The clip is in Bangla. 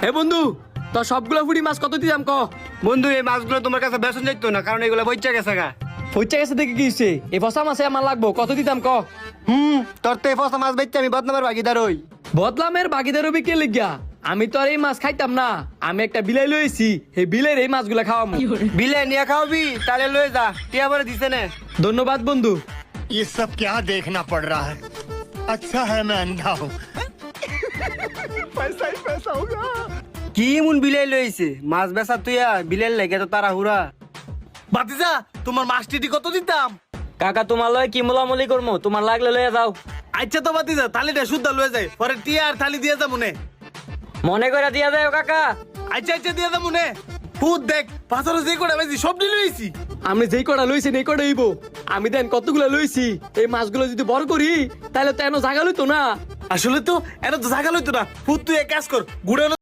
হে বন্ধু তোর সবগুলো ফুটি মাছ কত দিতাম ক? বন্ধু এই মাছগুলো তোমার কাছে বেসন যাইতো না, কারণ এগুলো বইচা গেছে গা। হইচা গেছে দেখে কি হইছে? এই ফসা মাছে আমার লাগবো, কত দিতাম ক? তোর তো এই ফসা মাছ বেচছে, আমি বদনামের ভাগিদার হই। বদলামের ভাগিদার হবি কে লিগা? আমি তো আর এই মাছ খাইতাম না, আমি একটা বিলাই লইছি, এই বিলের এই মাছগুলা খাওয়ামু। বিলে নিয়ে খাওয়াবি, তাহলে লয়ে যা, টিয়া বলে দিছে না। ধন্যবাদ বন্ধু। ये सब क्या देखना पड़ रहा है। अच्छा है मैं अंधा हूँ। पैसा ही पैसा होगा। কি এমন বিলাই লইছে মাছ বেচা তুইয়া, বিলের লেগে তো তারা হুরা। বাতিজা তোমার মাছটি কত দিতাম? কাকা তোমার লয় কি মোলামুলি করবো, তোমার লাগলে লয়ে যাও। আচ্ছা তো বাতিজা থালিটা শুদ্ধ লয়ে যায়, পরে টিয়া আর থালি দিয়ে যা মনে। মনে করে দিয়া যাও কাকা। আচ্ছা আচ্ছা দিয়ে যা মনে। ফুট দেখ পাথর যে করে বেশি সব নিয়ে লইছি। আমি যেই কটা লইছি এই কটা হইব। আমি দেন কতগুলো লইছি, এই মাছগুলো যদি বড় করি তাহলে তো এনো জাগা লইতো না। আসলে তো এত তো জায়গা লইতো না। ফুট তুই এক কাজ কর, গুড়ে